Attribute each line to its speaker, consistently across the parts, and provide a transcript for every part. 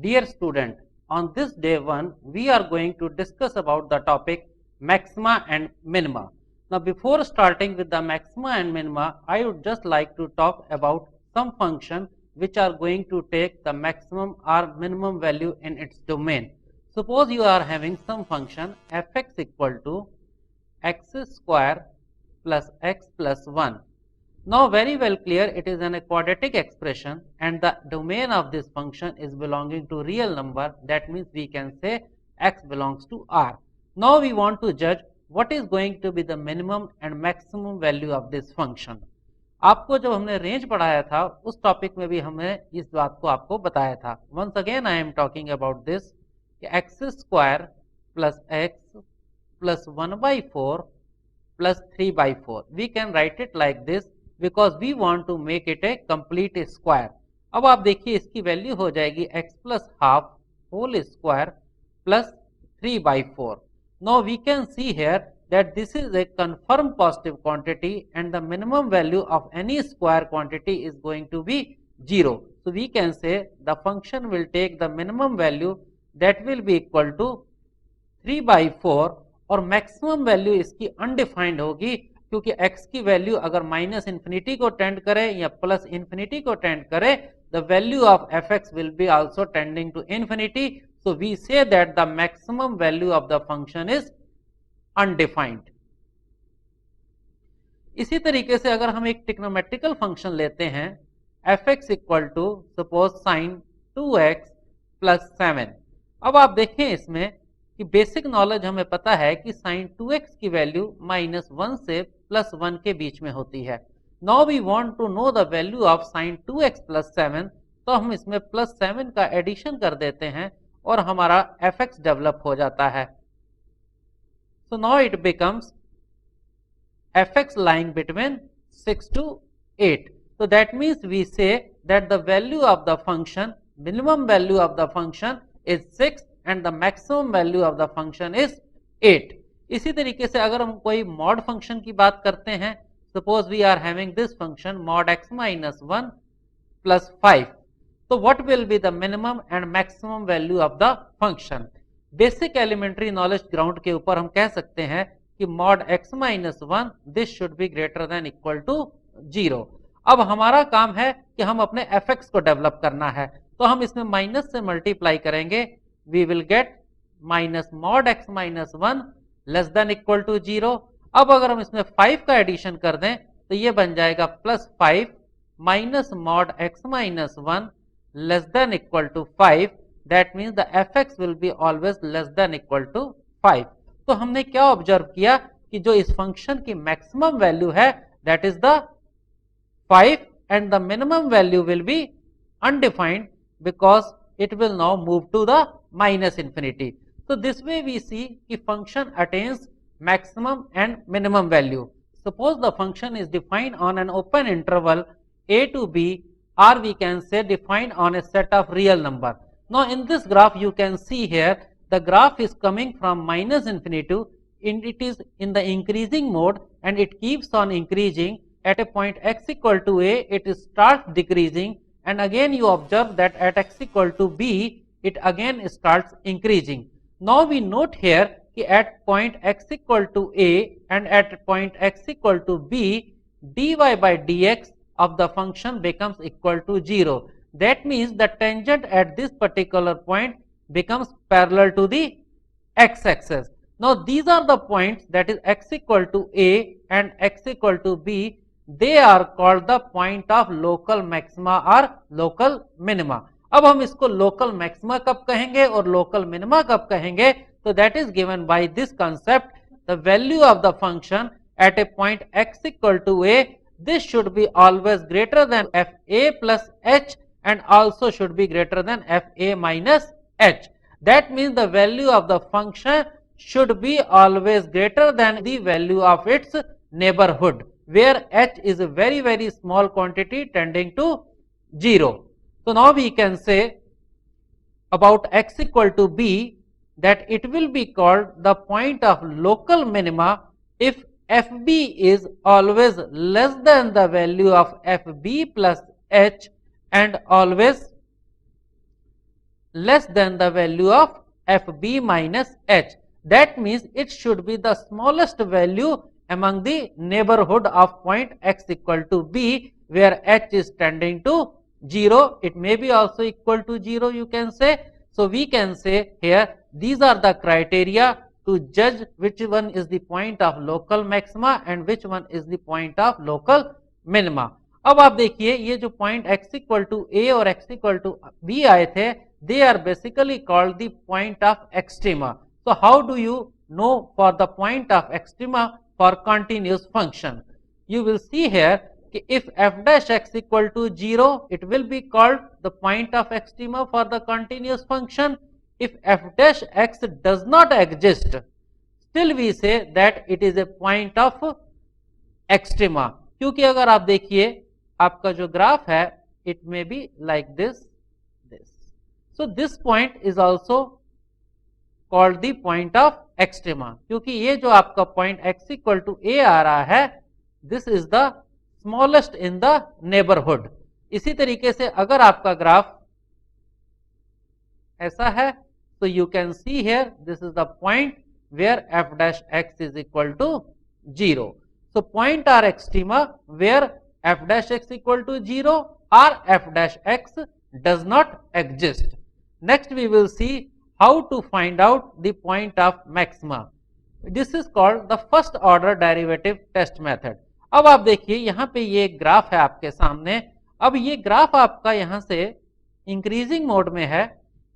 Speaker 1: Dear student, on this day 1, we are going to discuss about the topic maxima and minima. Now, before starting with the maxima and minima, I would just like to talk about some function which are going to take the maximum or minimum value in its domain. Suppose you are having some function fx equal to x square plus x plus 1. Now very well clear, it is an quadratic expression and the domain of this function is belonging to real number. That means we can say x belongs to R. Now we want to judge what is going to be the minimum and maximum value of this function. आपको जब हमने range पढ़ाया था उस topic में भी हमने इस बात को आपको बताया था. Once again I am talking about this x square plus x plus 1/4 plus 3/4. We can write it like this because we want to make it a complete square. अब आप देखिए इसकी वैल्यू हो जाएगी x plus half whole square plus 3/4. Now we can see here that this is a confirmed positive quantity and the minimum value of any square quantity is going to be 0. So we can say the function will take the minimum value that will be equal to 3/4 और maximum value इसकी undefined होगी क्योंकि x की value अगर minus infinity को tend करे या plus infinity को टेंड करे the value of fx will be also tending to infinity. So we say that the maximum value of the function is undefined. इसी तरीके से अगर हम एक ट्रिग्नोमेट्रिकल फंक्शन लेते हैं fx equal to suppose sine 2x plus 7. अब आप देखें इसमें कि बेसिक नॉलेज हमें पता है कि साइन 2x की वैल्यू -1 से +1 के बीच में होती है. Now we want to know the value of sine 2x + 7. तो हम इसमें +7 का एडिशन कर देते हैं और हमारा fx डेवलप हो जाता है. So now it becomes fx lying between 6 to 8. So that means we say that the value of the function, minimum value of the function is 6 and the maximum value of the function is 8. इसी तरीके से अगर हम कोई mod function की बात करते हैं, suppose we are having this function mod x minus 1 plus 5. तो what will be the minimum and maximum value of the function? Basic elementary knowledge ground के ऊपर हम कह सकते हैं कि mod x minus 1 this should be greater than equal to 0. अब हमारा काम है कि हम अपने fx को डेवलप करना है, तो हम इसमें माइनस से मल्टीप्लाई करेंगे. We will get minus mod x minus 1 less than equal to 0. अब अगर हम इसमें 5 का एडिशन कर दें तो ये बन जाएगा +5 minus mod x minus 1 less than equal to 5. That means the fx will be always less than equal to 5. तो हमने क्या ऑब्जर्व किया कि जो इस फंक्शन की मैक्सिमम वैल्यू है that is the 5 and the minimum value will be undefined because it will now move to the minus infinity. So this way we see कि function attains maximum and minimum value. Suppose the function is defined on an open interval a to b, or we can say defined on a set of real number. Now in this graph you can see here the graph is coming from minus infinity and it is in the increasing mode and it keeps on increasing. At a point x equal to a it starts decreasing and again you observe that at x equal to b it again starts increasing. Now we note here कि at point x equal to a and at point x equal to b dy by dx of the function becomes equal to 0. That means the tangent at this particular point becomes parallel to the x-axis. Now these are the points that is x equal to a and x equal to b. They are called the point of local maxima or local minima. अब हम इसको local maxima कब कहेंगे और local minima कब कहेंगे? तो that is given by this concept the value of the function at a point x equal to a. This should be always greater than fa plus h and also should be greater than fa minus h. That means the value of the function should be always greater than the value of its neighborhood, where h is a very small quantity tending to 0. So now we can say about x equal to b that it will be called the point of local minima if fb is always less than the value of fb plus h and always less than the value of fb minus h. That means it should be the smallest value among the neighborhood of point x equal to b, where h is tending to 0. It may be also equal to 0, you can say. So we can say here these are the criteria to judge which one is the point of local maxima and which one is the point of local minima. अब आप देखिए ये जो point x equal to a और x equal to b आए थे, they are basically called the point of extrema. So how do you know for the point of extrema for continuous function? You will see here कि if f dash x equal to 0, it will be called the point of extrema for the continuous function. If f dash x does not exist, still we say that it is a point of extrema. क्योंकि अगर आप देखिए आपका जो graph है, it may be like this. So this point is also called the point of extrema. क्योंकि ये जो आपका point x equal to a आ रहा है, this is the smallest in the neighborhood. इसी तरीके से अगर आपका ग्राफ ऐसा है, तो you can see here this is the point where f dash x is equal to 0. So point are extrema where f dash x equal to 0 or f dash x does not exist. Next we will see how to find out the point of maxima. This is called the first order derivative test method. अब आप देखिए यहाँ पे ये graph है आपके सामने. अब ये ग्राफ आपका यहाँ से इंक्रीजिंग मोड में है.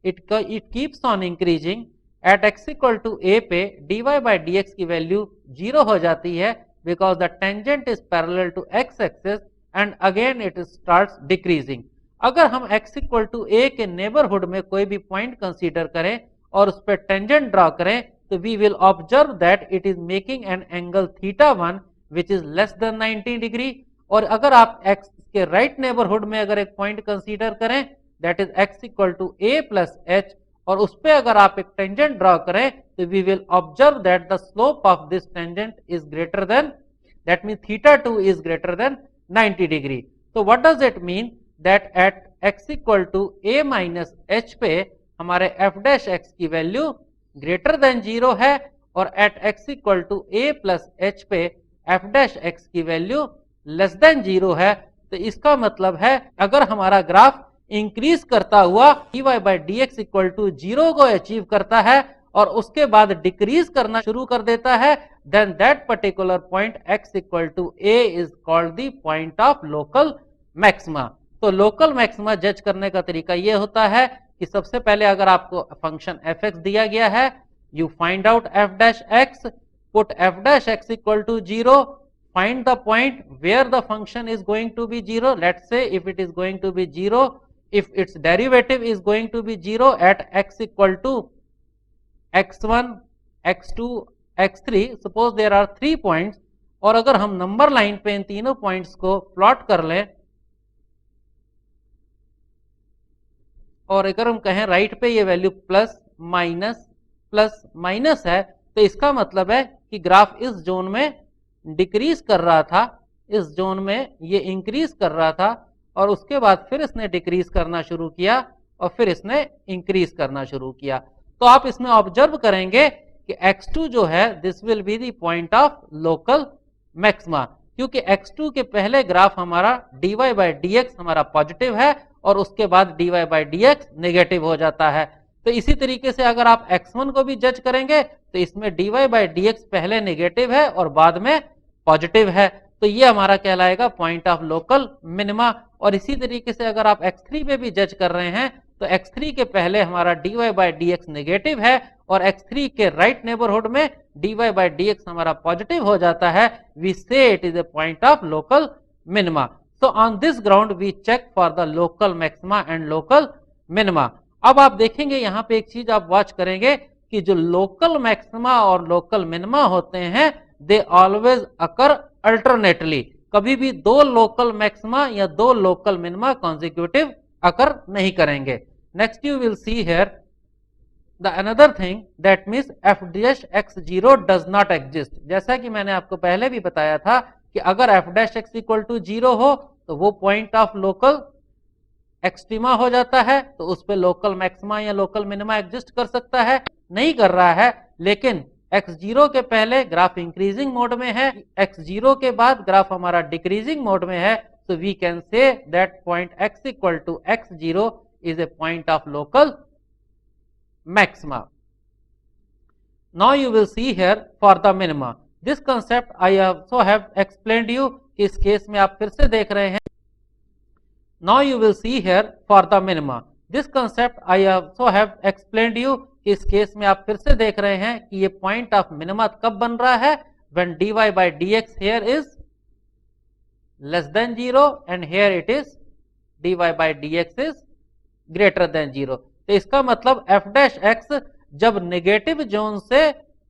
Speaker 1: It keeps on increasing. At x equal to a पे dy by dx की वैल्यू 0 हो जाती है because the tangent is parallel to x axis and again it starts decreasing. अगर हम x इक्वल टू a के नेबरहुड में कोई भी पॉइंट कंसीडर करें और उस पर टेंजेंट ड्रॉ करें, तो we will observe that it is making an angle θ1 which is less than 90 degree. और अगर आप x के राइट नेबरहुड में अगर एक पॉइंट कंसीडर करें, that is x equal to a plus h, और उस पर अगर आप एक टेंजेंट ड्रॉ करें, तो we will observe that the slope of this tangent is greater than, that mean θ2 is greater than 90 degree. तो what does it mean? That at x equal to a minus h पे हमारे f dash x की value greater than 0 है, और at x equal to a plus h पे f dash x की value less than 0 है. तो इसका मतलब है अगर हमारा ग्राफ इंक्रीज करता हुआ dy by dx equal to 0 को अचीव करता है और उसके बाद डिक्रीज करना शुरू कर देता है, then that particular point x equal to a is called the point of local maxima. तो लोकल मैक्सिमा जज करने का तरीका यह होता है कि सबसे पहले अगर आपको फंक्शन fx दिया गया है, you find out f dash x, put f dash x equal to 0, find the point where the function is going to be 0. Let's say if it is going to be 0, if its derivative is going to be 0 at x equal to x1, x2, x3, suppose there are 3 points, और अगर हम number line पे इन तीनों points को plot कर लें, और अगर हम कहें राइट पे ये वैल्यू प्लस माइनस है, तो इसका मतलब है कि ग्राफ इस जोन में डिक्रीज कर रहा था, इस जोन में ये इंक्रीज कर रहा था, और उसके बाद फिर इसने डिक्रीज करना शुरू किया और फिर इसने इंक्रीज करना शुरू किया. तो आप इसमें ऑब्जर्व करेंगे कि x2 जो है this will be the point of local maxima, क्योंकि x2 के पहले ग्राफ हमारा dy बाई dx हमारा पॉजिटिव है और उसके बाद dy बाई dx नेगेटिव हो जाता है. तो इसी तरीके से अगर आप x1 को भी जज करेंगे तो इसमें dy बाई dx पहले नेगेटिव है और बाद में पॉजिटिव है, तो ये हमारा कहलाएगा पॉइंट ऑफ लोकल मिनिमा. और इसी तरीके से अगर आप x3 पे भी जज कर रहे हैं तो x3 के पहले हमारा dy बाई dx नेगेटिव है और x3 के राइट नेबरहुड में dy बाई dx हमारा पॉजिटिव हो जाता है. We say it is a point of local minima. So on this ground we check for the local maxima and local minima. अब आप देखेंगे यहाँ पे एक चीज आप वॉच करेंगे कि जो लोकल मैक्सिमा और लोकल मिनिमा होते हैं, दे ऑलवेज अकर अल्टरनेटली. कभी भी दो लोकल मैक्सिमा या दो लोकल मिनिमा कॉन्जिक्यूटिव अकर नहीं करेंगे. Next you will see here the another thing that means f dash x0 does not exist. जैसा कि मैंने आपको पहले भी बताया था कि अगर f dash x equal to 0 हो तो वो पॉइंट ऑफ लोकल एक्सट्रीमा हो जाता है तो उस पे लोकल मैक्सिमा या लोकल मिनिमा एग्जिस्ट कर सकता है, नहीं कर रहा है। लेकिन x0 के पहले ग्राफ इंक्रीजिंग मोड में है, x0 के बाद ग्राफ हमारा डिक्रीजिंग मोड में है, so we can say that point x equal to x0 is a point of local maxima. Now you will see here for the minima. This concept I also have explained you. इस case में आप फिर से देख रहे हैं. Now you will see here for the minima. This concept I also have explained you. इस case में आप फिर से देख रहे हैं कि ये पॉइंट ऑफ मिनिमा कब बन रहा है, when dy by dx here is less than 0 and here it is dy by dx is greater than 0. तो इसका मतलब f dash x जब नेगेटिव जोन से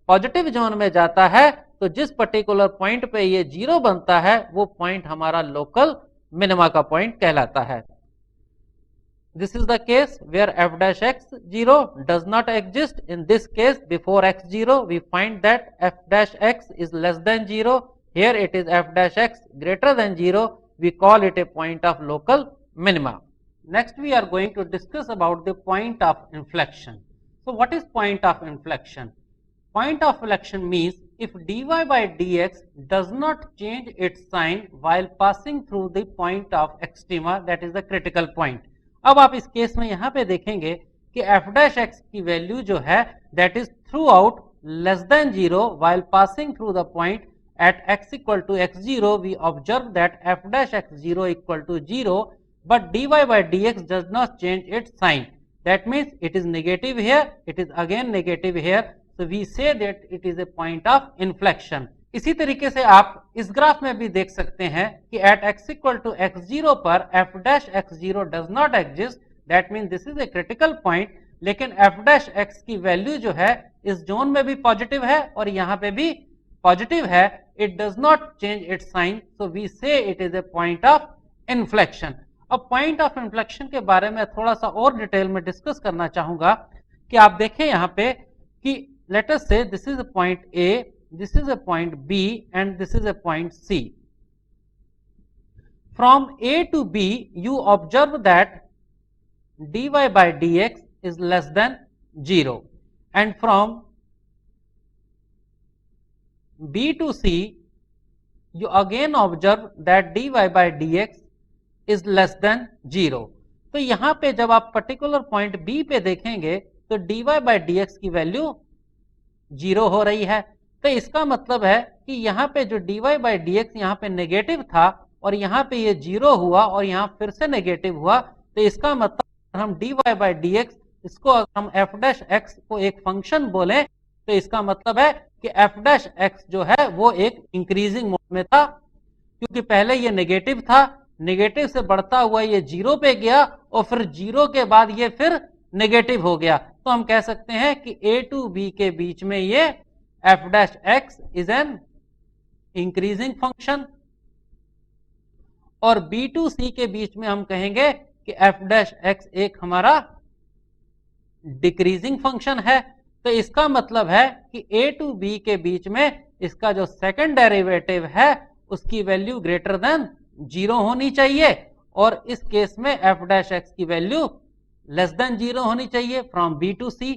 Speaker 1: पॉजिटिव जोन में जाता है तो जिस पर्टिकुलर पॉइंट पे ये 0 बनता है वो पॉइंट हमारा लोकल मिनिमा का पॉइंट कहलाता है. This is the case where f dash x0 does not exist. In this case, before x0, we find that f dash x is less than 0. Here it is f dash x greater than 0. We call it a point of local minima. Next, we are going to discuss about the point of inflection. So, what is point of inflection? Point of inflection means if dy by dx does not change its sign while passing through the point of extrema, that is the critical point. अब आप इस case में यहां पे देखेंगे कि f dash x की value जो है that is throughout less than 0 while passing through the point at x equal to x0, we observe that f dash x0 equal to 0, but dy by dx does not change its sign. That means it is negative here, it is again negative here, so we say that it is a point of inflection. इसी तरीके से आप इस graph में भी देख सकते हैं कि at x equal to x0 पर f dash x0 does not exist, that means this is a critical point. लेकिन f dash x की वैल्यू जो है इस जोन में भी पॉजिटिव है और यहाँ पे भी पॉजिटिव है, it does not change its sign, so we say it is a point of inflection. अब पॉइंट ऑफ इन्फ्लेक्शन के बारे में थोड़ा सा और डिटेल में डिस्कस करना चाहूंगा कि आप देखें यहाँ पे कि लेट अस से this is a point A, this is a point B and this is a point C. From A to B, you observe that dy by dx is less than 0, and from B to C, you again observe that dy by dx is less than 0. तो यहां पे जब आप particular point B पे देखेंगे तो dy by dx की value 0 हो रही है. तो इसका मतलब है कि यहाँ पे जो dy by dx यहाँ पे नेगेटिव था और यहाँ पे ये 0 हुआ और यहाँ फिर से नेगेटिव हुआ, तो इसका मतलब हम dy by dx इसको अगर हम f dash x को एक फंक्शन बोलें तो इसका मतलब है कि f dash x जो है वो एक इंक्रीजिंग मोड में था, क्योंकि पहले ये नेगेटिव था, नेगेटिव से बढ़ता हुआ ये 0 पे गया और फिर 0 के बाद ये फिर नेगेटिव हो गया. तो हम कह सकते हैं कि a to b के बीच में ये f dash x is an increasing function और b to c के बीच में हम कहेंगे कि f dash x एक हमारा डिक्रीजिंग फंक्शन है. तो इसका मतलब है कि a to b के बीच में इसका जो सेकंड डेरिवेटिव है उसकी वैल्यू ग्रेटर देन 0 होनी चाहिए और इस केस में f dash x की वैल्यू लेस देन 0 होनी चाहिए फ्रॉम b to c.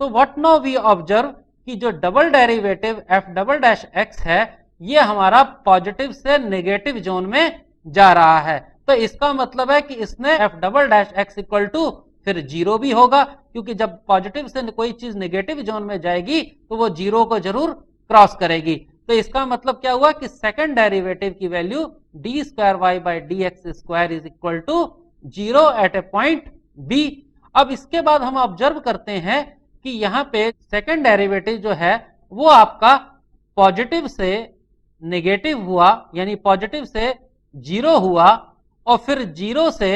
Speaker 1: तो व्हाट नाउ वी ऑब्जर्व कि जो double derivative f double dash x है ये हमारा पॉजिटिव से नेगेटिव जोन में जा रहा है. तो इसका मतलब है कि इसने f double dash x equal to फिर 0 भी होगा, क्योंकि जब पॉजिटिव से कोई चीज नेगेटिव जोन में जाएगी तो वो 0 को जरूर क्रॉस करेगी. तो इसका मतलब क्या हुआ कि सेकंड डेरिवेटिव की value d square y by d x square is equal to 0 at a point B. अब इसके बाद हम ऑब्जर्व करते हैं कि यहाँ पे सेकंड डेरिवेटिव जो है वो आपका पॉजिटिव से नेगेटिव हुआ, यानी पॉजिटिव से 0 हुआ और फिर 0 से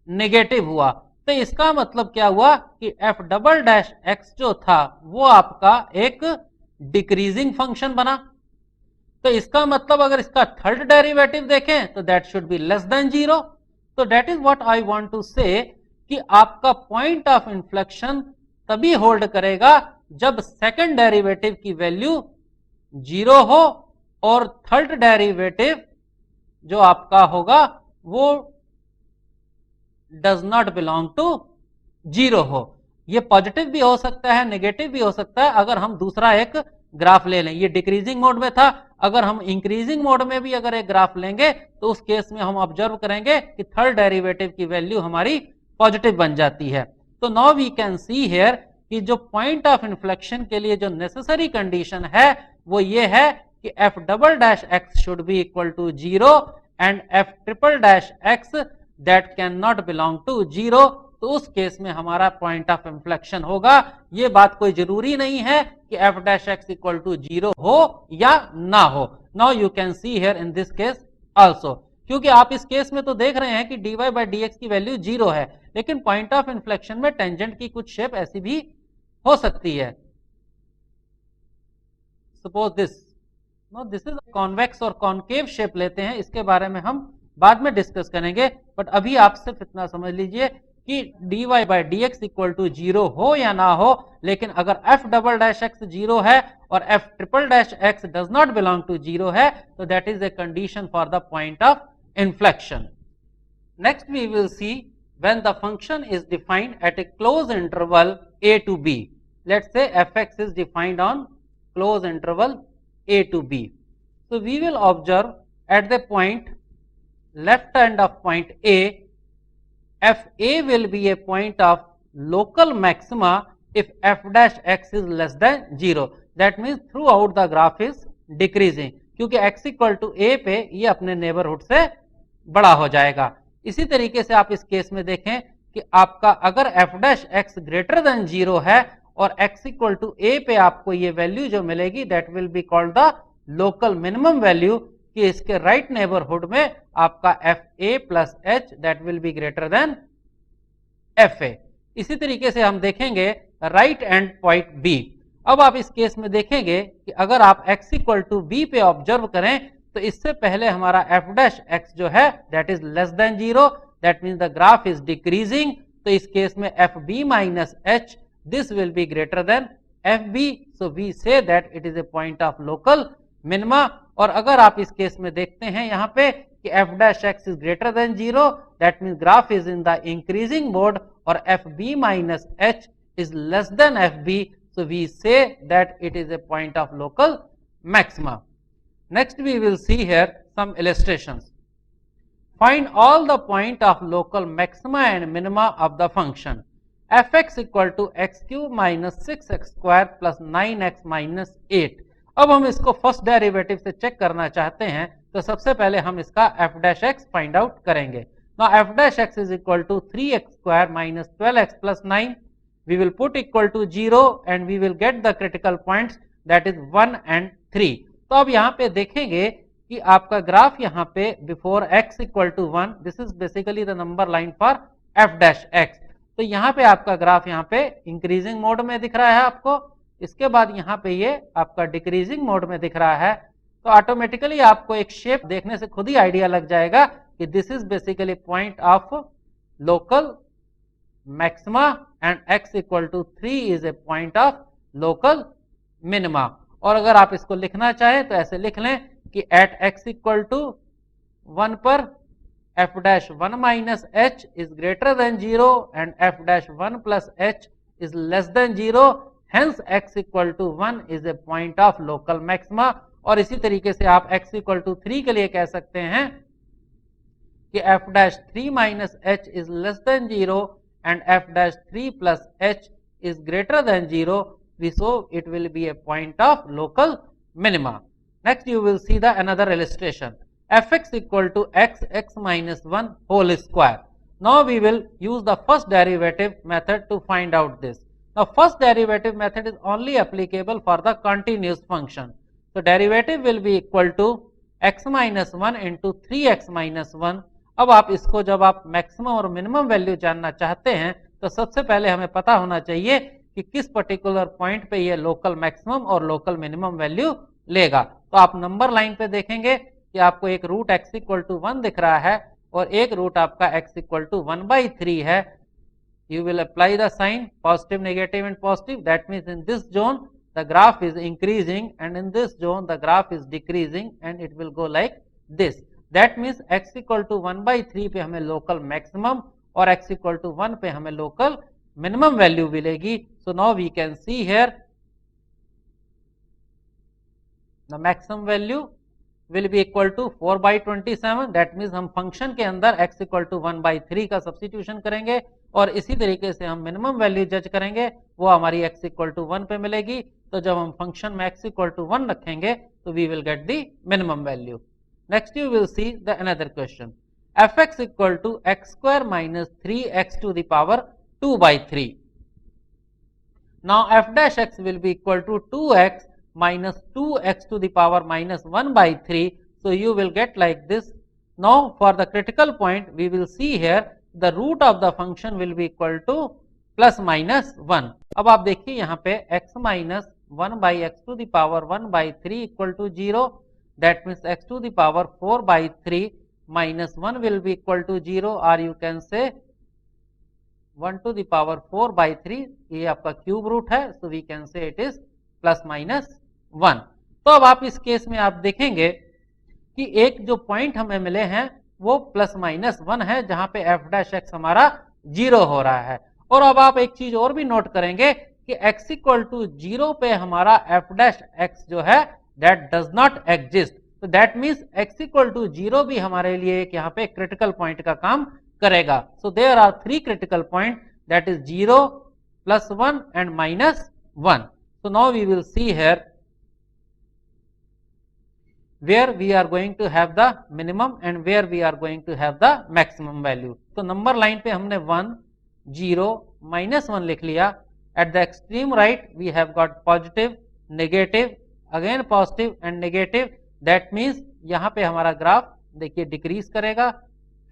Speaker 1: नेगेटिव हुआ. तो इसका मतलब क्या हुआ कि f डबल डैश x जो था वो आपका एक डिक्रीजिंग फंक्शन बना. तो इसका मतलब अगर इसका थर्ड डेरिवेटिव देखें तो that should be less than 0. तो that is what I want to say कि आपका पॉइंट ऑफ इन्फ्लेक्शन तभी होल्ड करेगा जब सेकंड डेरिवेटिव की वैल्यू 0 हो और थर्ड डेरिवेटिव जो आपका होगा वो डज नॉट बिलोंग टू 0 हो। ये पॉजिटिव भी हो सकता है, नेगेटिव भी हो सकता है। अगर हम दूसरा एक ग्राफ ले लें, ये डिक्रीजिंग मोड में था, अगर हम इंक्रीजिंग मोड में भी अगर एक ग्राफ लेंगे तो उस केस में हम ऑब्जर्व करेंगे कि थर्ड डेरिवेटिव की वैल्यू हमारी पॉजिटिव बन जाती है। तो now we can see here कि जो पॉइंट ऑफ इन्फ्लेक्शन के लिए जो नेसेसरी कंडीशन है वो ये है कि f double dash x should be equal to 0 and f triple dash x that can not belong to 0। तो उस केस में हमारा पॉइंट ऑफ इन्फ्लेक्शन होगा। ये बात कोई जरूरी नहीं है कि f dash x equal to 0 हो या ना हो। Now you can see here in this case also, क्योंकि आप इस केस में तो देख रहे हैं कि dy बाई डी एक्स की वैल्यू 0 है, लेकिन पॉइंट ऑफ इन्फ्लेक्शन में टेंजेंट की कुछ शेप ऐसी भी हो सकती है। Suppose this, no this is convex और कॉन्केव शेप लेते हैं, इसके बारे में हम बाद में डिस्कस करेंगे। बट अभी आप सिर्फ इतना समझ लीजिए कि dy by d x equal to 0 हो या ना हो, लेकिन अगर f डबल डैश एक्स 0 है और f triple dash x does not belong to 0 है, तो that is a condition for the point of inflection. Next we will see when the function is defined at a close interval a to b. Let's say fx is defined on close interval a to b. So we will observe at the point left end of point a, fa will be a point of local maxima if f dash x is less than 0. That means throughout the graph is decreasing, क्योंकि x equal to a पे ये अपने neighbourhood से बड़ा हो जाएगा। इसी तरीके से आप इस केस में देखें कि आपका अगर f dash x greater than 0 है और x इक्वल टू a पे आपको ये वैल्यू जो मिलेगी that will be called the local minimum value, कि इसके राइट नेबरहुड में आपका fa plus h that will be greater than fa। इसी तरीके से हम देखेंगे राइट एंड पॉइंट b। अब आप इस केस में देखेंगे कि अगर आप x इक्वल टू b पे ऑब्जर्व करें तो इससे पहले हमारा f डैश x जो है that is less than 0, that means the graph is decreasing. तो इस केस में fb minus h this will be greater than fb, so we say that it is a point of local minima. और अगर आप इस case में देखते हैं यहाँ पे कि f dash x is greater than 0, that means graph is in the increasing mode, और fb minus h is less then fb, so we say that it is a point of local maxima. Next we will see here some illustrations. Find all the point of local maxima and minima of the function fx equal to x cube minus 6x square plus 9x minus 8. अब हम इसको first derivative से check करना चाहते हैं, तो सबसे पहले हम इसका f dash x find out करेंगे। Now f dash x is equal to 3x square minus 12x plus 9. We will put equal to 0 and we will get the critical points that is 1 and 3. तो अब यहाँ पे देखेंगे कि आपका graph यहाँ पे before x equal to 1, this is basically the number line for f dash x। तो यहाँ पे आपका ग्राफ यहाँ पे इंक्रीजिंग मोड में दिख रहा है आपको, इसके बाद यहाँ पे ये आपका डिक्रीजिंग मोड में दिख रहा है। तो ऑटोमेटिकली आपको एक शेप देखने से खुद ही आइडिया लग जाएगा कि this is basically point of local maxima and x equal to 3 is a point of local minima. और अगर आप इसको लिखना चाहें तो ऐसे लिख लें कि एट x इक्वल टू 1 पर f dash 1 minus h is greater than 0 and f dash 1 plus h is less than 0, hence x equal to 1 is a point of local maxima. और इसी तरीके से आप x इक्वल टू 3 के लिए कह सकते हैं कि f dash 3 minus h is less than 0 and f dash 3 plus h is greater than 0, so it will be a point of local minima. Next you will see the another illustration. Fx equal to x minus 1 whole square. Now we will use the first derivative method to find out this. Now first derivative method is only applicable for the continuous function. So derivative will be equal to x minus 1 into 3x minus 1. अब आप इसको जब आप maximum और minimum value जानना चाहते हैं तो सबसे पहले हमें पता होना चाहिए कि किस पर्टिकुलर पॉइंट पे ये लोकल मैक्सिमम और लोकल मिनिमम वैल्यू लेगा। तो आप नंबर लाइन पे देखेंगे कि आपको एक रूट x इक्वल टू 1 दिख रहा है और एक रूट आपका x इक्वल टू 1/3 है। You will apply the sign positive negative and positive, that means in this zone the graph is increasing and in this zone the graph is decreasing and it will go like this. That means x equal to 1/3 पे हमें local maximum और x equal to 1 पे हमें local minimum value मिलेगी. So now we can see here the maximum value will be equal to 4 by 27. that means हम function के अंदर x equal to 1 by 3 का सब्स्टिट्यूशन करेंगे और इसी तरीके से हम मिनिमम वैल्यू जज करेंगे, वो हमारी x इक्वल टू 1 पे मिलेगी. तो जब हम फंक्शन में x इक्वल टू 1 रखेंगे तो we will get the minimum value. Next you will see the another question. fx equal to x square minus 3x to the power 2 by 3. Now f dash x will be equal to 2x minus 2x to the power minus 1 by 3. So you will get like this. Now for the critical point we will see here the root of the function will be equal to plus minus 1. अब आप देखिए यहाँ पे x minus 1 by x to the power 1 by 3 equal to 0. That means x to the power 4 by 3 minus 1 will be equal to 0, or you can say 1 to the power 4 by 3. ये आपका cube root है, so we can say it is plus minus 1. तो अब आप इस case में आप देखेंगे कि एक जो पॉइंट हमें मिले हैं वो प्लस माइनस 1 है, जहां पे f डैश x हमारा 0 हो रहा है. और अब आप एक चीज और भी नोट करेंगे कि x इक्वल टू 0 पे हमारा f डैश x जो है दैट डज नॉट एग्जिस्ट. तो that means x equal to 0 भी हमारे लिए एक यहाँ पे क्रिटिकल पॉइंट का काम करेगा. So there are 3 critical point, that is 0, plus 1 and minus 1. So now we will see here where we are going to have the minimum and where we are going to have the maximum value. तो number line पे हमने 1, 0, minus 1 लिख लिया. At the extreme right we have got positive, negative, again positive and negative. That means यहाँ पे हमारा graph देखिए decrease करेगा,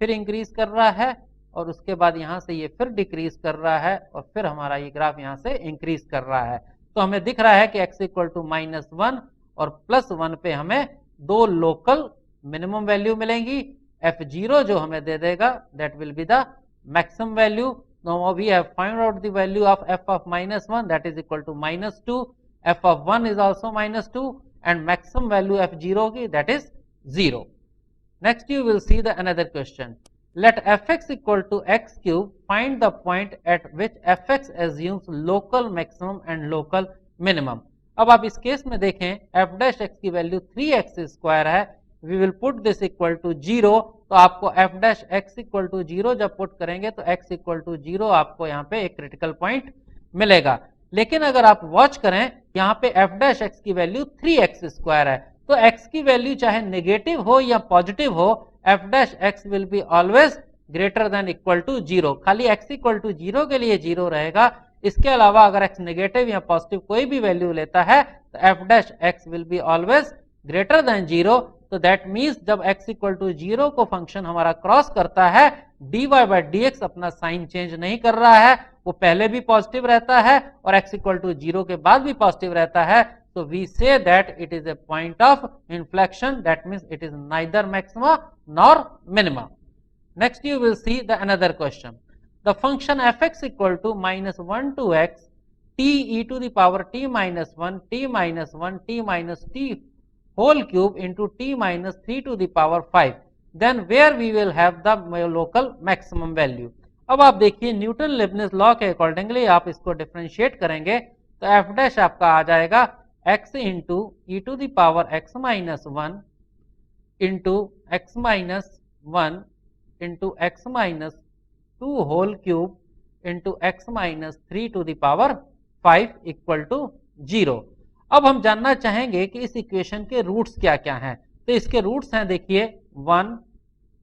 Speaker 1: फिर इंक्रीज कर रहा है, और उसके बाद यहाँ से ये फिर डिक्रीज कर रहा है, और फिर हमारा ये ग्राफ यहाँ से इंक्रीज कर रहा है. तो हमें दिख रहा है कि x इक्वल टू माइनस 1 और प्लस 1 पे हमें दो लोकल मिनिमम वैल्यू मिलेंगी. f0 जो हमें दे देगा that will be the maximum value. Now we have find out the value of f of minus 1 that is equal to minus 2. f of 1 is also minus 2 and maximum value f0 की that is 0. Next you will see the another question. Let fx equal to x cube, find the point at which fx assumes local maximum and local minimum. अब आप इस case में देखें f dash x की value 3x square है. We will put this equal to 0. तो आपको f dash x equal to 0 जब पुट करेंगे तो x equal to 0 आपको यहाँ पे एक क्रिटिकल पॉइंट मिलेगा. लेकिन अगर आप वॉच करें यहाँ पे f dash x की वैल्यू 3x स्क्वायर है, तो x की वैल्यू चाहे नेगेटिव हो या पॉजिटिव हो, f dash x will be always greater than equal to 0. खाली x equal to 0 के लिए 0 रहेगा. इसके अलावा अगर x नेगेटिव या पॉजिटिव कोई भी वैल्यू लेता है तो f dash x will be always greater than 0. तो दैट मीन्स जब x equal to 0 को फंक्शन हमारा क्रॉस करता है, dy by dx अपना साइन चेंज नहीं कर रहा है, वो पहले भी पॉजिटिव रहता है और x equal to 0 के बाद भी पॉजिटिव रहता है. So we say that it is a point of inflection. That means it is neither maxima nor minima. Next you will see the another question. The function fx equal to minus 1 to x t e to the power t minus 1 t minus 1 t minus t whole cube into t minus 3 to the power 5. Then where we will have the local maximum value. अब आप देखिए Newton Lebanese law के accordingly आप इसको differentiate करेंगे तो f dash आपका आ जाएगा x into e to the power x minus 1 into x minus 1 into x minus 2 whole cube into x minus 3 to the power 5 equal to 0. अब हम जानना चाहेंगे कि इस इक्वेशन के रूट्स क्या क्या हैं. तो इसके रूट्स हैं देखिए 1,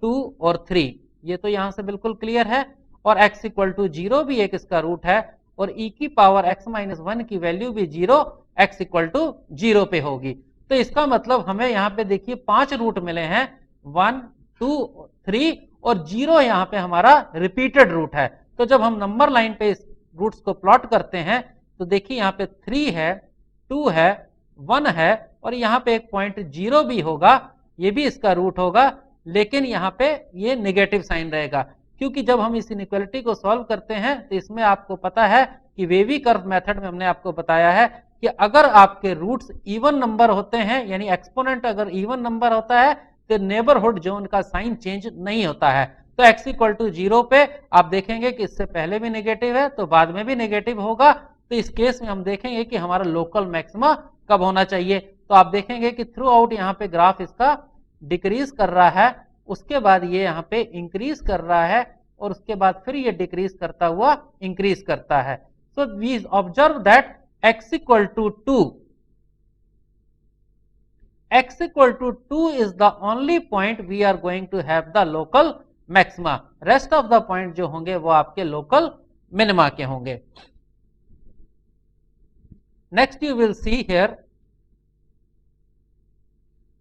Speaker 1: 2 और 3. ये तो यहां से बिल्कुल क्लियर है. और x इक्वल टू 0 भी एक इसका रूट है और e की पावर x माइनस 1 की वैल्यू भी 0 x इक्वल टू 0 पे होगी. तो इसका मतलब हमें यहाँ पे देखिए 5 रूट मिले हैं, 1, 2, 3 और 0 यहाँ पे हमारा रिपीटेड रूट है. तो जब हम नंबर लाइन पे इस रूट्स को प्लॉट करते हैं तो देखिए यहाँ पे 3 है, 2 है, 1 है और यहाँ पे एक पॉइंट 0 भी होगा, ये भी इसका रूट होगा, लेकिन यहाँ पे ये नेगेटिव साइन रहेगा. क्योंकि जब हम इस इनइक्वालिटी को सॉल्व करते हैं तो इसमें आपको पता है कि वेवी कर्व मेथड में हमने आपको बताया है कि अगर आपके रूट्स इवन नंबर होते हैं यानी एक्सपोनेंट अगर इवन नंबर होता है तो नेबरहुड जोन का साइन चेंज नहीं होता है. तो x इक्वल टू 0 पे आप देखेंगे कि इससे पहले भी नेगेटिव है तो बाद में भी नेगेटिव होगा। तो इस केस में हम देखेंगे कि हमारा लोकल मैक्सिमा कब होना चाहिए। तो आप देखेंगे कि थ्रू आउट यहाँ पे ग्राफ इसका डिक्रीज कर रहा है, उसके बाद ये यहाँ पे इंक्रीज कर रहा है और उसके बाद फिर ये डिक्रीज करता हुआ इंक्रीज करता है। So we observe that x equal to 2, x equal to 2 is the only point we are going to have the local maxima. Rest of the point जो होंगे वो आपके local minima के होंगे। Next you will see here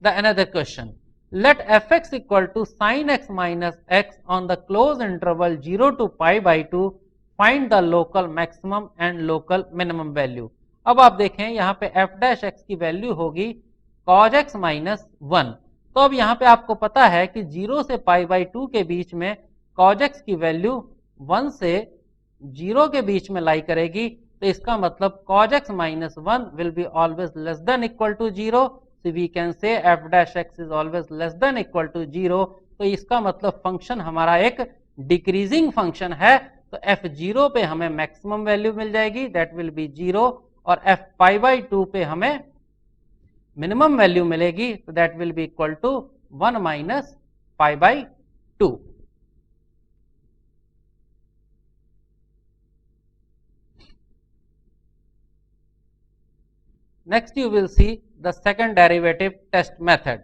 Speaker 1: the another question. Let fx equal to sin x minus x on the closed interval 0 to pi by 2 find the local maximum and local minimum value. अब आप देखें यहाँ पे f dash x की value होगी cos x minus 1। तो अब यहाँ पे आपको पता है कि 0 से पाई बाई 2 के बीच में cos x की वैल्यू 1 से 0 के बीच में लाई करेगी। तो इसका मतलब cos x minus 1 will be always less than equal to 0। So we can say f dash x is always less than equal to 0। तो इसका मतलब फंक्शन हमारा एक डिक्रीजिंग फंक्शन है। तो f0 पे हमें मैक्सिमम वैल्यू मिल जाएगी, दैट विल बी 0, और f पाई बाई 2 पे हमें मिनिमम वैल्यू मिलेगी, तो that will be equal to 1 minus pi by 2। Next you will see the second derivative test method.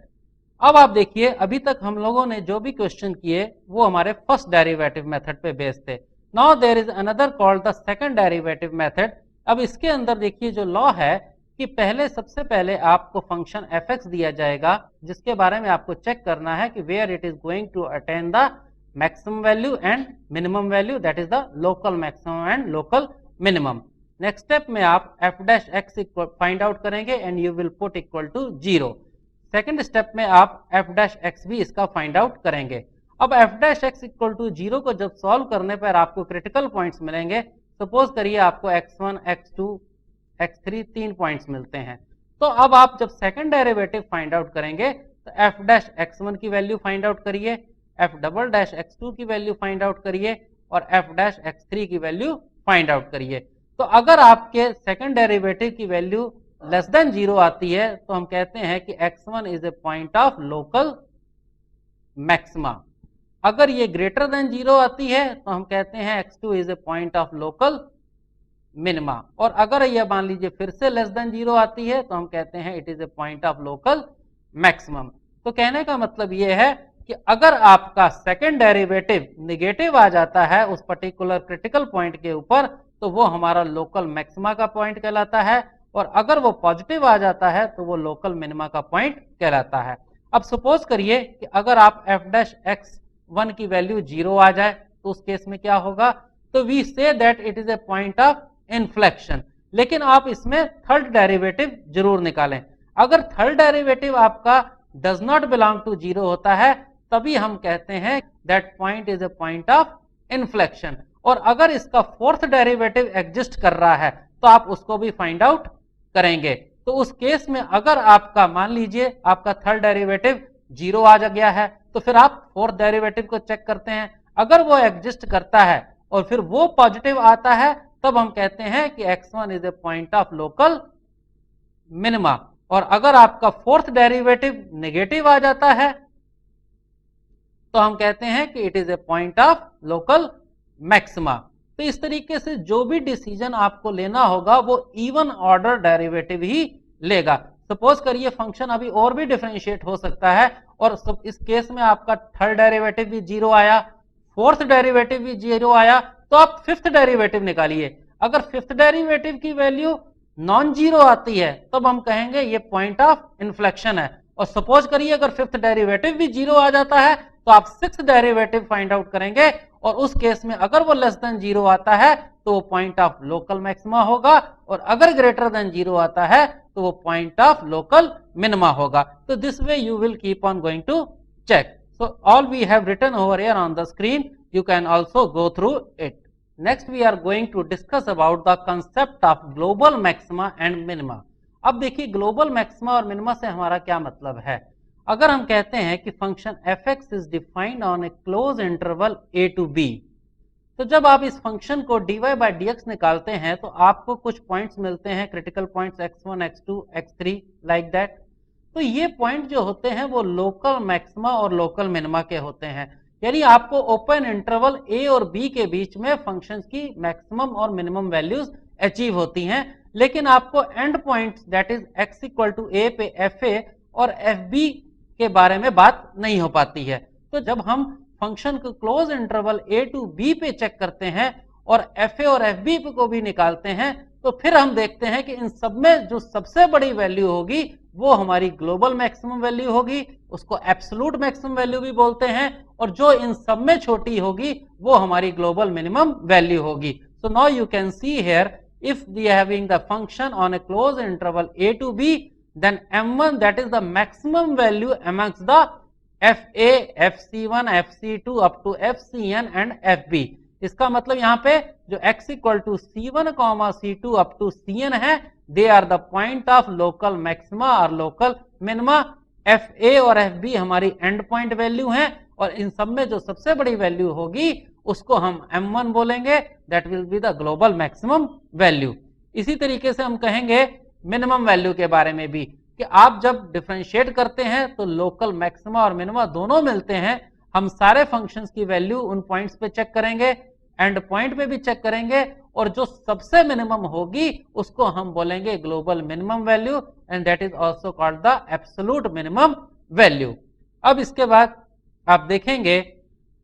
Speaker 1: अब आप देखिए अभी तक हम लोगों ने जो भी क्वेश्चन किए वो हमारे फर्स्ट डेरिवेटिव मेथड पे बेस्ड थे। Now there is another called the second derivative method. अब इसके अंदर देखिए जो लॉ है कि पहले सबसे पहले आपको फंक्शन fx दिया जाएगा जिसके बारे में आपको चेक करना है कि where it is going to attain the maximum value and minimum value, that is the local maximum and local minimum. Next step में आप f dash x find out करेंगे and you will put equal to 0। Second step में आप f dash x भी इसका find out करेंगे। अब f dash x equal to 0 को जब सॉल्व करने पर आपको क्रिटिकल पॉइंट्स मिलेंगे। सपोज करिए आपको x1 x2 x3 3 पॉइंट्स मिलते हैं। तो अब आप जब सेकंड डेरिवेटिव फाइंड आउट करेंगे तो f डैश x1 की वैल्यू फाइंड आउट करिए, f डबल डैश x2 की वैल्यू फाइंड आउट करिए और f डैश x3 की वैल्यू फाइंड आउट करिए। तो अगर आपके सेकंड डेरिवेटिव की वैल्यू लेस देन 0 आती है तो हम कहते हैं कि x1 is a point of local maxima. अगर ये ग्रेटर देन 0 आती है तो हम कहते हैं x2 is a point of local minima. और अगर यह मान लीजिए फिर से लेस देन 0 आती है तो हम कहते हैं it is a point of local maximum. तो कहने का मतलब यह है कि अगर आपका सेकंड डेरिवेटिव निगेटिव आ जाता है उस पर्टिकुलर क्रिटिकल पॉइंट के ऊपर तो वो हमारा लोकल मैक्सिमा का पॉइंट कहलाता है, और अगर वो पॉजिटिव आ जाता है तो वो लोकल मिनिमा का पॉइंट कहलाता है। अब सपोज करिए कि अगर आप f डैश x1 की वैल्यू 0 आ जाए तो उस केस में क्या होगा, तो we say that it is a point of inflection. लेकिन आप इसमें थर्ड डेरिवेटिव जरूर निकालें। अगर थर्ड डेरिवेटिव आपका डज नॉट बिलोंग टू 0 होता है तभी हम कहते हैं that point is a point of inflection. और अगर इसका फोर्थ डेरिवेटिव एग्जिस्ट कर रहा है तो आप उसको भी फाइंड आउट करेंगे। तो उस केस में अगर आपका मान लीजिए आपका थर्ड डेरिवेटिव 0 आ गया है तो फिर आप फोर्थ डेरिवेटिव को चेक करते हैं। अगर वो एग्जिस्ट करता है और फिर वो पॉजिटिव आता है तब हम कहते हैं कि x1 is a point of local minima. और अगर आपका फोर्थ डेरिवेटिव नेगेटिव आ जाता है तो हम कहते हैं कि it is a point of local maxima. तो इस तरीके से जो भी डिसीजन आपको लेना होगा वो इवन ऑर्डर डेरिवेटिव ही लेगा। सपोज करिए फंक्शन अभी और भी डिफरेंशिएट हो सकता है और इस केस में आपका थर्ड डेरिवेटिव भी 0 आया, फोर्थ डेरिवेटिव भी 0 आया, तो आप फिफ्थ डेरिवेटिव निकालिए। अगर फिफ्थ डेरिवेटिव की वैल्यू नॉन जीरो आती है तब हम कहेंगे ये पॉइंट ऑफ इन्फ्लेक्शन है। और सपोज करिए अगर फिफ्थ डेरिवेटिव भी 0 आ जाता है तो आप सिक्स्थ डेरिवेटिव फाइंड आउट करेंगे और उस केस में अगर वो लेस देन 0 आता है तो वो पॉइंट ऑफ लोकल मैक्सिमा होगा, और अगर ग्रेटर देन 0 आता है तो वो पॉइंट ऑफ लोकल मिनिमा होगा। तो this way you will keep on going to check. So all we have written over here on the screen, you can also go through it. Next we are going to discuss about the concept of global maxima and minima. अब देखिए global maxima और minima से हमारा क्या मतलब है। अगर हम कहते हैं कि function fx is defined on A close interval a to b, तो जब आप इस फंक्शन को dy by dx निकालते हैं तो आपको कुछ पॉइंट्स मिलते हैं, critical points x1, x2, x3 like that. तो ये पॉइंट जो होते हैं वो लोकल मैक्सिमा और लोकल मिनिमा के होते हैं, यानी आपको ओपन इंटरवल a और b के बीच में फंक्शंस की मैक्सिमम और मिनिमम वैल्यूज अचीव होती हैं, लेकिन आपको and points that is x equal to a पे fa और fb के बारे में बात नहीं हो पाती है। तो जब हम फंक्शन को close interval a to b पे चेक करते हैं और fa और fb को भी निकालते हैं, तो फिर हम देखते हैं कि इन सब में जो सबसे बड़ी वैल्यू होगी वो हमारी ग्लोबल मैक्सिमम वैल्यू होगी, उसको एब्सोल्यूट मैक्सिमम वैल्यू भी बोलते हैं, और जो इन सब में छोटी होगी वो हमारी ग्लोबल मिनिमम वैल्यू होगी। सो now you can see here, if we are having the function on a closed interval a to b, then m1 that is the maximum value amongst the fa, fc1, fc2 up to fcn and fb। इसका मतलब यहाँ पे जो x equal to c1, c2 up to cn है, they are the point of local maxima और local minima. fa और fb हमारी end point value हैं, और इन सब में जो सबसे बड़ी वैल्यू होगी उसको हम m1 बोलेंगे, that will be the global maximum value. इसी तरीके से हम कहेंगे मिनिमम वैल्यू के बारे में भी कि आप जब डिफरेंशिएट करते हैं तो लोकल मैक्सिमा और मिनिमा दोनों मिलते हैं। हम सारे फंक्शंस की वैल्यू उन पॉइंट्स पे चेक करेंगे, एंड पॉइंट पे भी चेक करेंगे, और जो सबसे मिनिमम होगी उसको हम बोलेंगे global minimum value, and that is also called the absolute minimum value. अब इसके बाद आप देखेंगे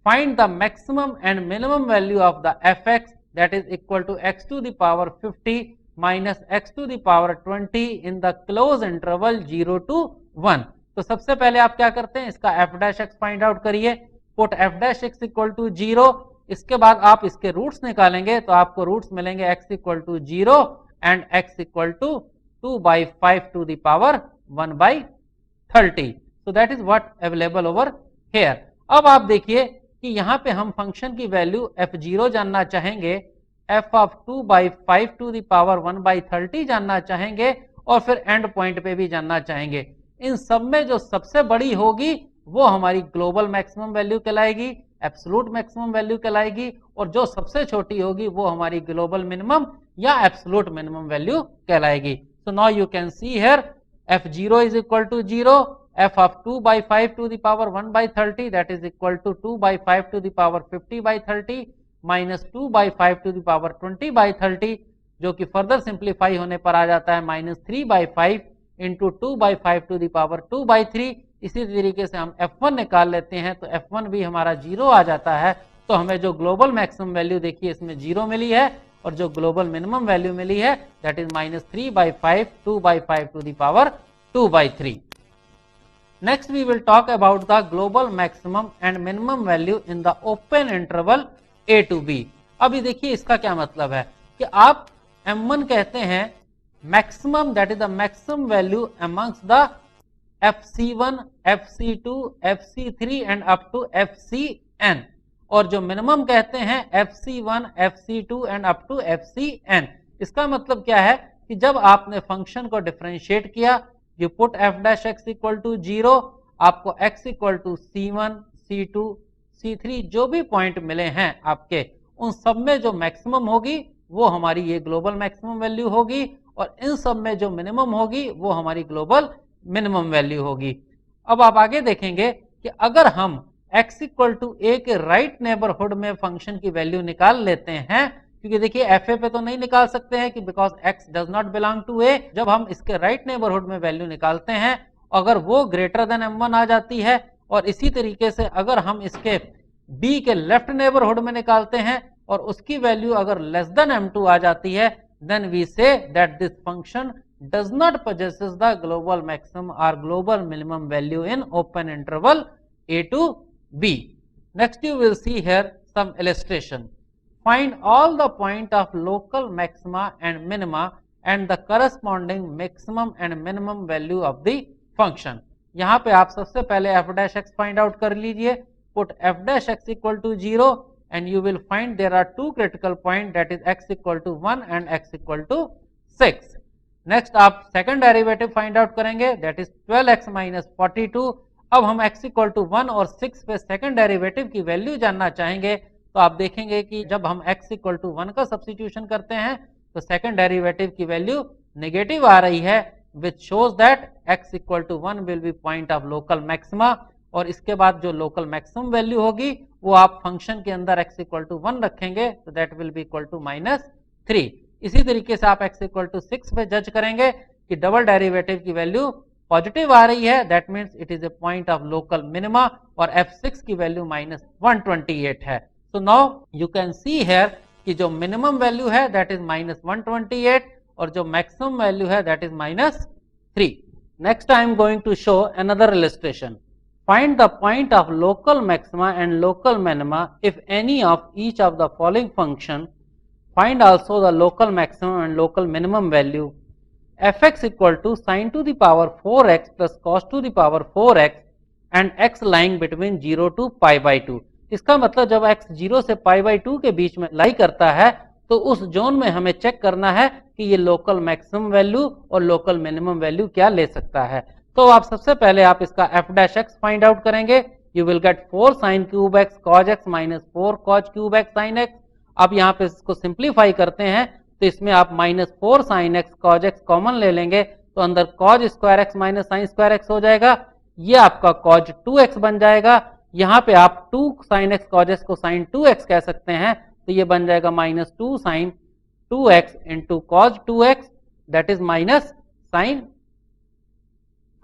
Speaker 1: find the maximum and minimum value of the fx that is equal to x to the power 50 minus x to the power 20 in the closed interval 0 to 1। तो सबसे पहले आप क्या करते हैं, इसका f dash x find out करिए, put f dash x equal to 0। इसके बाद आप इसके रूट्स निकालेंगे तो आपको रूट्स मिलेंगे x equal to 0 and x equal to 2/5 to the power 1/30। so that is what available over here। अब आप देखिए कि यहाँ पे हम फंक्शन की वैल्यू f0 जानना चाहेंगे, f of 2/5 to the power 1/30 जानना चाहेंगे, और फिर एंड पॉइंट पे भी जानना चाहेंगे। इन सब में जो सबसे बड़ी होगी वो हमारी ग्लोबल मैक्सिमम वैल्यू कहलाएगी, एब्सोल्यूट मैक्सिमम वैल्यू कहलाएगी, और जो सबसे छोटी होगी वो हमारी ग्लोबल मिनिमम या एब्सोल्यूट मिनिमम वैल्यू कहलाएगी। So now you can see here f0 is equal to 0, f of 2/5 to the power 1/30 that is equal to 2/5 to the power 50/30 minus 2/5 to the power 20/30, जो कि further simplify होने पर आ जाता है -3/5 into 2/5 to the power 2/3। इसी तरीके से हम f1 निकाल लेते हैं तो f1 भी हमारा 0 आ जाता है। तो हमें जो ग्लोबल मैक्सिमम वैल्यू देखिए इसमें 0 मिली है, और जो ग्लोबल मिनिमम वैल्यू मिली है that is -3/5 2/5 to the power 2/3। Next we will talk about the global maximum and minimum value in the open interval a to b। अभी देखिए इसका क्या मतलब है कि आप m1 कहते हैं maximum, that is the maximum value amongst the fc1, fc2, fc3 and up to fcn, और जो मिनिमम कहते हैं fc1, fc2 and up to fcn। इसका मतलब क्या है कि जब आपने फंक्शन को डिफरेंशिएट किया, you put f dash x equal to 0, आपको x equal to c1, c2, c3 जो भी पॉइंट मिले हैं आपके, उन सब में जो मैक्सिमम होगी वो हमारी ये ग्लोबल मैक्सिमम वैल्यू होगी, और इन सब में जो मिनिमम होगी वो हमारी ग्लोबल मिनिमम वैल्यू होगी। अब आप आगे देखेंगे कि अगर हम x इक्वल टू a के राइट नेबरहुड में फंक्शन की वैल्यू निकाल लेते हैं, क्योंकि देखिए fa पे तो नहीं निकाल सकते हैं कि because x does not belong to a, जब हम इसके राइट नेबरहुड में वैल्यू निकालते हैं अगर वो ग्रेटर देन m1 आ जाती है, और इसी तरीके से अगर हम इसके b के लेफ्ट नेबरहुड में निकालते हैं और उसकी वैल्यू अगर लेस देन m2 आ जाती है, then we say that this function does not possesses the global maximum और global minimum value in open interval a to b। Next you will see here some illustration. Find all the point of local maxima and minima and the corresponding maximum and minimum value of the function। यहाँ पे आप सबसे पहले f dash x find out कर लीजिए, put f dash x equal to 0 and you will find there are two critical point, that is x equal to 1 and x equal to 6। Next आप second derivative find out करेंगे, that is 12x minus 42 अब हम x equal to 1 और 6 पे second derivative की value जानना चाहेंगे, तो आप देखेंगे कि जब हम x इक्वल टू 1 का सब्स्टिट्यूशन करते हैं तो सेकंड डेरिवेटिव की वैल्यू नेगेटिव आ रही है, which shows that x equal to 1 will be point of local maxima, और इसके बाद जो लोकल मैक्सिमम वैल्यू होगी वो आप फंक्शन के अंदर x इक्वल टू 1 रखेंगे, तो that will be equal to -3। इसी तरीके से आप x इक्वल टू 6 पे जज करेंगे कि डबल डेरिवेटिव की वैल्यू पॉजिटिव आ रही है, that means it is a point of local minima, और f6 की वैल्यू -128 है। So now you can see here कि जो मिनिमम वैल्यू है दैट इज -128 और जो मैक्सिमम वैल्यू है that is -3। Next I am going to show another illustration. Find the point of local maxima and local minima if any of each of the following function. Find also the local maximum and local minimum value. Fx equal to sin to the power 4x plus cos to the power 4x and x lying between 0 to pi by 2. इसका मतलब जब x 0 से pi by 2 के बीच में लाई करता है तो उस जोन में हमें चेक करना है कि ये लोकल मैक्सिमम वैल्यू और लोकल मिनिमम वैल्यू क्या ले सकता है। तो आप सबसे पहले आप इसका f dash x find out करेंगे। You will get 4 sin cube x cos x minus 4 cos cube x sin x। अब यहाँ पे इसको सिंप्लीफाई करते हैं तो इसमें आप -4 sin x cos x common ले लेंगे तो अंदर cos square x minus sine square x हो जाएगा, ये आपका cos 2x बन जाएगा। यहाँ पे आप 2 sin x cos x को sin 2x कह सकते हैं, तो ये बन जाएगा -2 sin 2x into cos 2x that is minus sin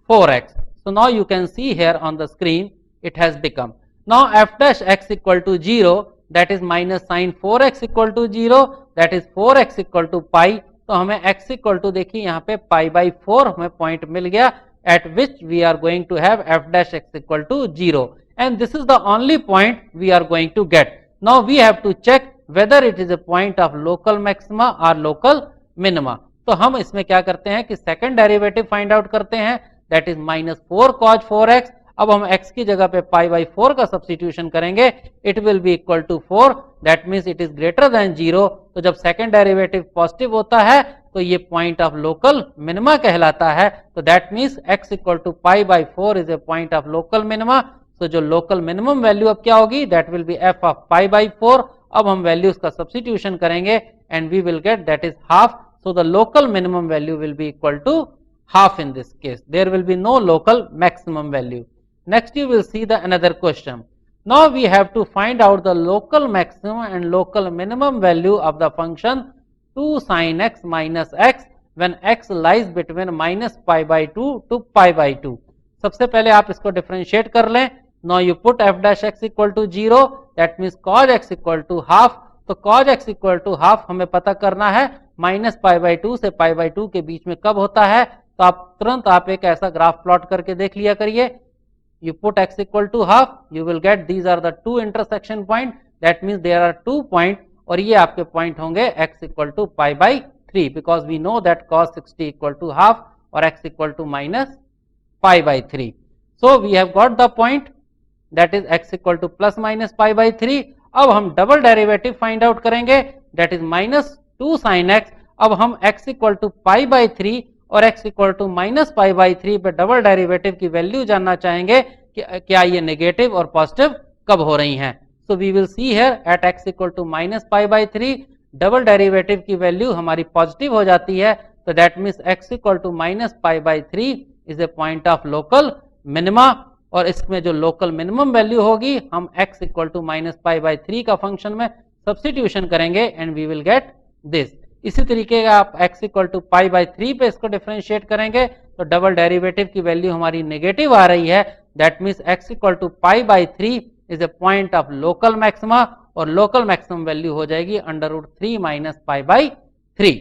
Speaker 1: 4x. So now you can see here on the screen it has become. Now f dash x equal to 0 that is minus sin 4x equal to 0 that is 4x equal to pi. तो हमें x equal to देखिए यहाँ पे pi by 4 हमें point मिल गया at which we are going to have f dash x equal to 0 and this is the only point we are going to get. Now we have to check whether it is a point of local maxima or local minima. तो हम इसमें क्या करते हैं कि second derivative find out करते हैं that is -4 cos 4x। अब हम x की जगह पे pi by 4 का सब्स्टिट्यूशन करेंगे, it will be equal to 4 that means it is greater than 0। तो जब सेकंड डेरिवेटिव पॉजिटिव होता है तो ये पॉइंट ऑफ लोकल मिनिमा कहलाता है। तो that means x equal to pi by 4 is a point of local minima. तो जो लोकल मिनिमम वैल्यू अब क्या होगी that will be f of pi by 4। अब हम वैल्यूज का सब्स्टिट्यूशन करेंगे and we will get that is half. So the local minimum value will be equal to half in this case. There will be no local maximum value. Next you will see the another question. Now we have to find out the local maximum and local minimum value of the function 2 sin x minus x when x lies between minus pi by 2 to pi by 2. सबसे पहले आप इसको differentiate कर लें। Now you put f dash x equal to 0 that means cos x equal to half. तो cos x equal to half हमें पता करना है माइनस पाई बाई 2 से पाई बाई 2 के बीच में कब होता है। तो आप तुरंत आप एक ऐसा ग्राफ प्लॉट करके देख लिया करिए। You put x equal to half, you will get these are the two intersection point that means there are 2 point और ये आपके पॉइंट होंगे x equal to pi by 3 because we know that cos 60 equal to half और x equal to minus pi by 3। So we have got the point that is x equal to plus minus pi by 3। अब हम double derivative find out करेंगे that is -2 sin x। अब हम x equal to pi by 3 और x equal to minus pi by 3 पे double derivative की value जानना चाहेंगे कि क्या ये नेगेटिव और पॉजिटिव कब हो रही हैं। So we will see here at x equal to minus pi by 3 double derivative की वैल्यू हमारी पॉजिटिव हो जाती है। तो that means x equal to minus pi by 3 is a point of local minima और इसमें जो लोकल मिनिमम वैल्यू होगी हम x equal to minus pi by 3 का फंक्शन में सब्स्टिट्यूशन करेंगे and we will get this. इसी तरीके का आप x equal to pi by 3 पे इसको डिफरेंशिएट करेंगे तो डबल डेरिवेटिव की वैल्यू हमारी नेगेटिव आ रही है। That means x equal to pi by 3 is a point of local maxima और लोकल मैक्सिमम वैल्यू हो जाएगी √3 माइनस पाई बाई 3।